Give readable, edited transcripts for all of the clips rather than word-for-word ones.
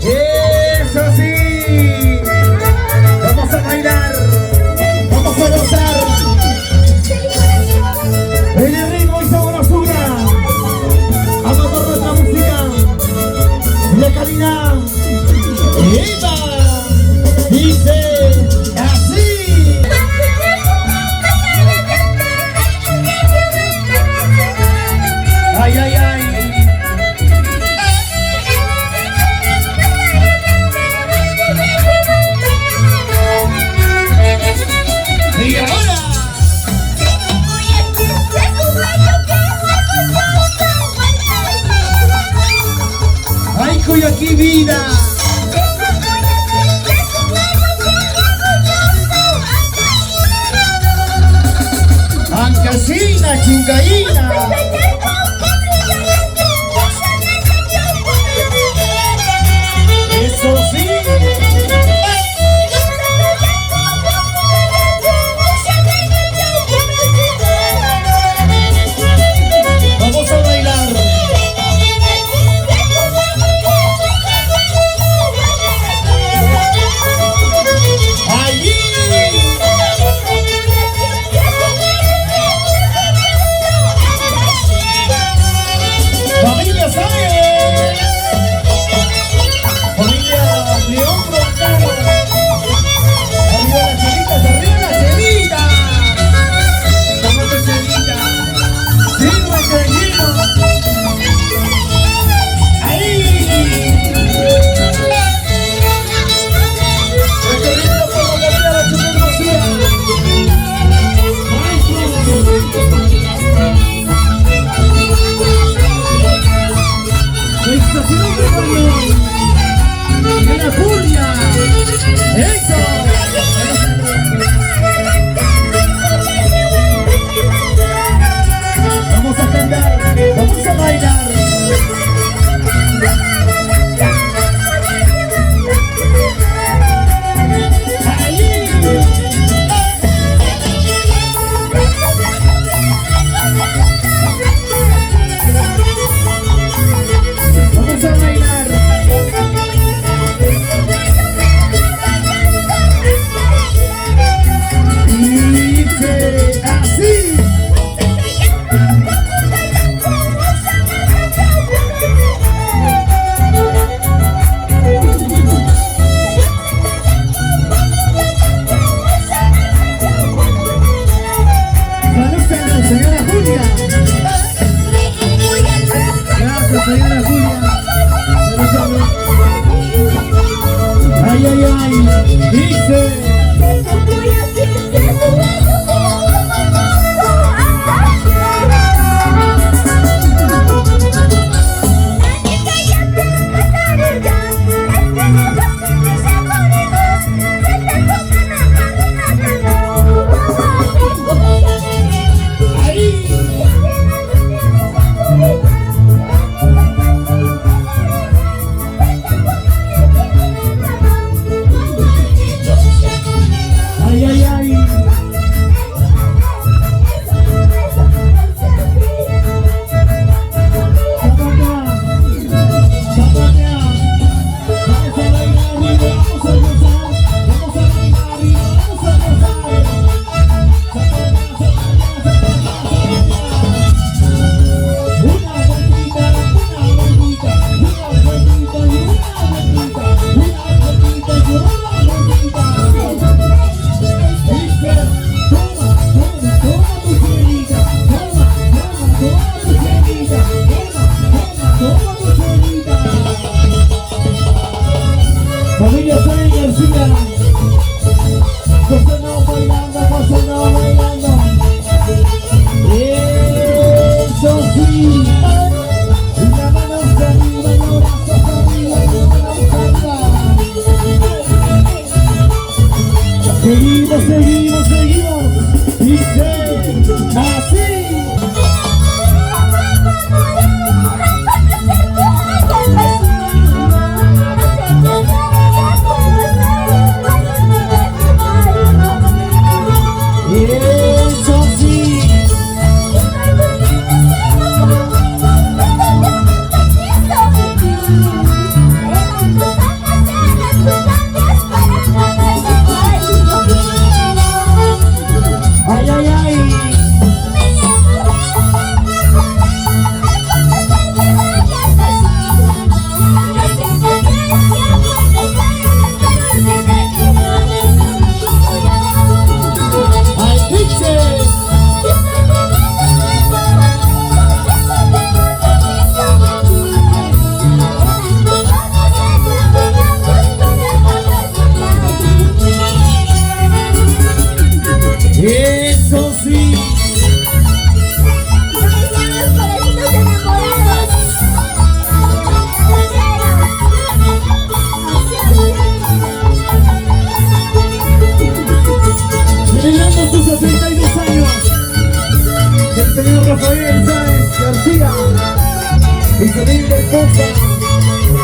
Eso sí. Vamos a bailar. Vamos a gozar. En el ritmo y sabrosura. Amamos nuestra música. La calidad. ¡Eva! Dice así. Ay, ay, ay. Y ahora. Ay, Coyhaique vida. Ancasina, chungaína. Eso sí. Vamos a bailar. Allí. Familia Sáenz. Familia León Broncano. Arriba las chelitas, arriba las chelitas. Tomando chelita. Sirve tranquilo. Ahí. Recorriendo por la carretera de su hermosura. Estación de Camión. ¡Viene Julia! ¡Eso! Vamos a cantar, vamos a bailar. Ahí. Vamos a bailar. Dice así. Salud, señora Julia. Gracias, señora Julia. Salud. Ay, ay, ay. Dice.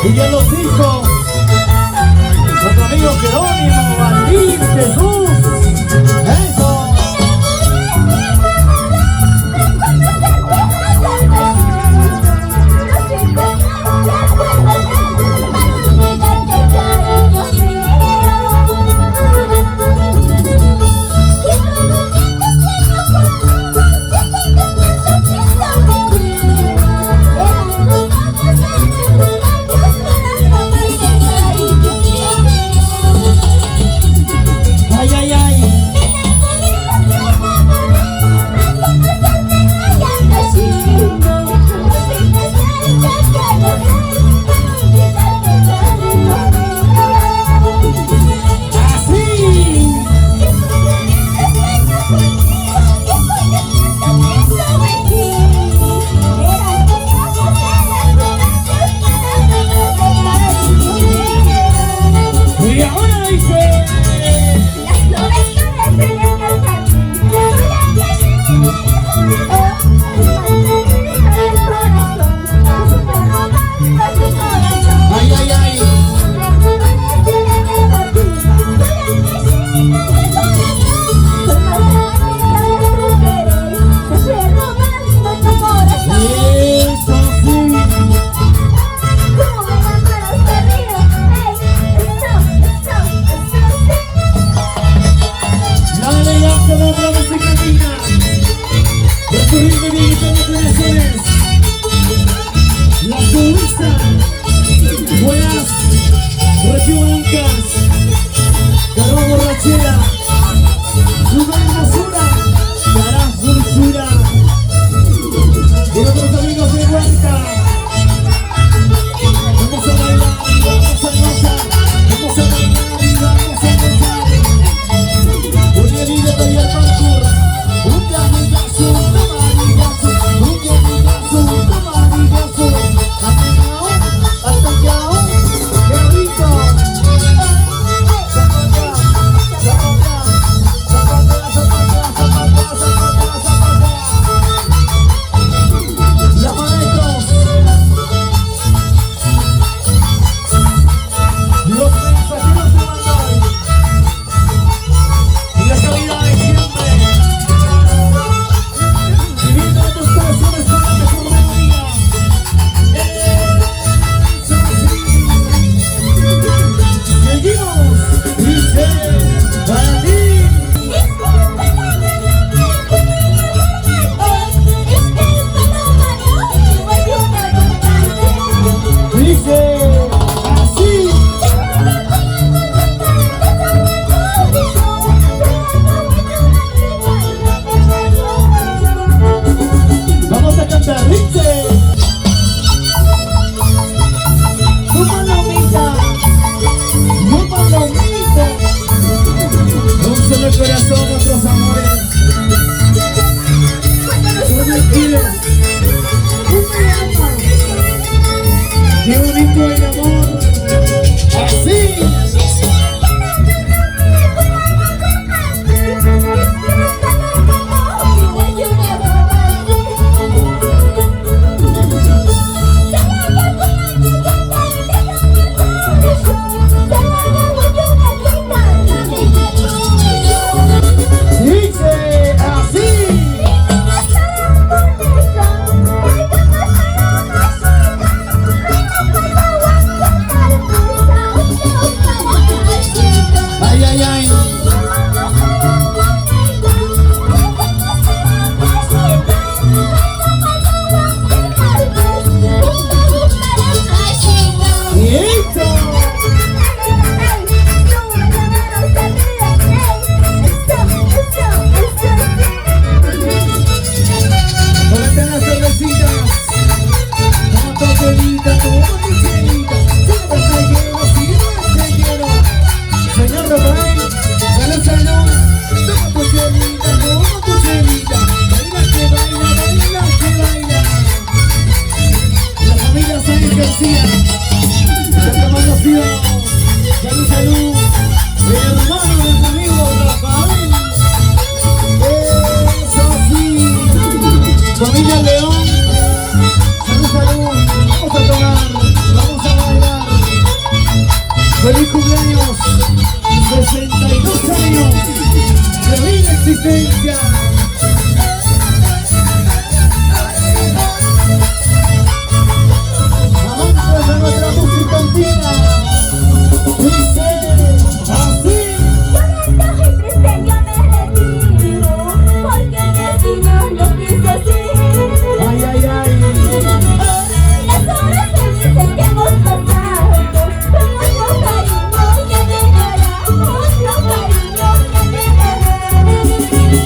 Y ya los hijos, nuestro amigo Jerónimo, Martín, Jesús. Eso. Ay, ay, ay. ¡Feliz cumpleaños! 62 años de vida existencia. Amantes de nuestra música andina. Dice así. Llorando y triste yo me retiro, porque el destino lo quiso así. Ay, ay, ay. Las horas felices que hemos pasado, con otro cariño que llegará, otro cariño que llegará.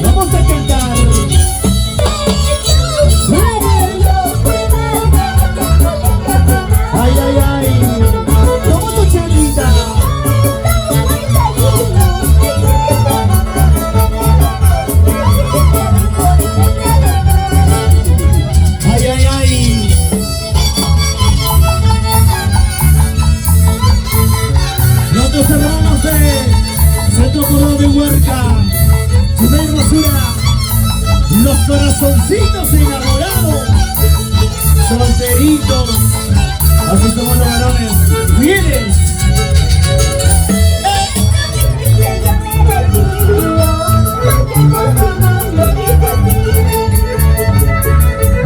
Vamos a cantar. Ay, ay, ay. ¿Cómo tu changuita? Ay, ay, ay. Nuestros hermanos de Centro Corrado de Huerca, Ciudad y Rosura, los corazoncitos enamorados, solteritos, así somos los varones, fieles.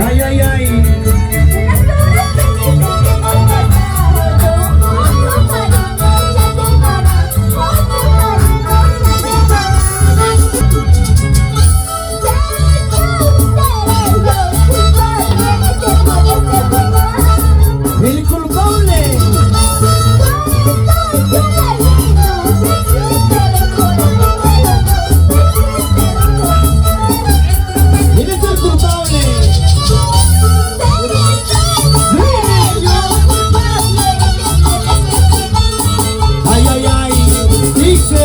Ay, ay, ay. El culpable. ¿Quién es el culpable? Ay, ay, ay. Dice.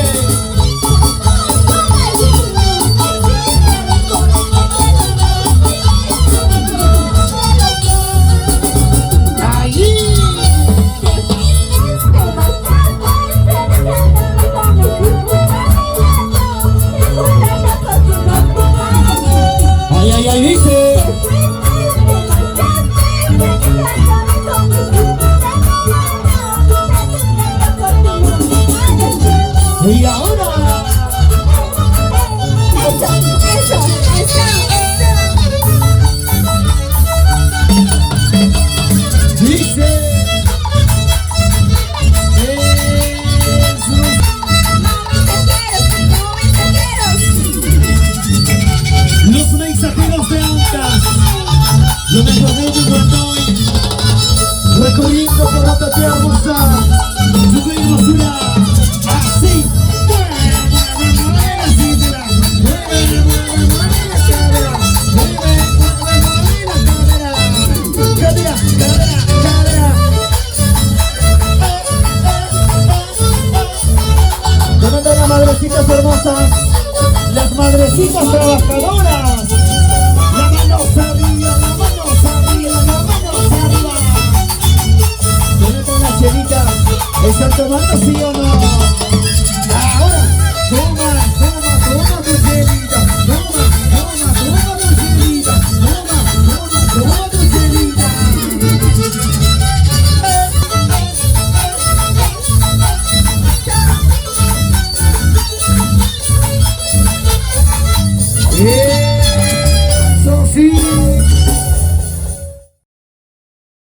Ay, ay, ay, dice. Y ahora. Dice. Los mensajeros de Aucas, lo mejor de Guandoy, recorriendo por la Tapia Hermosa, Ciudad y Rosura, así. Donde las madrecitas hermosas, las madrecitas trabajadoras, la mano arriba, la mano arriba, la mano arriba. Donde están las chelitas, están tomando, sí o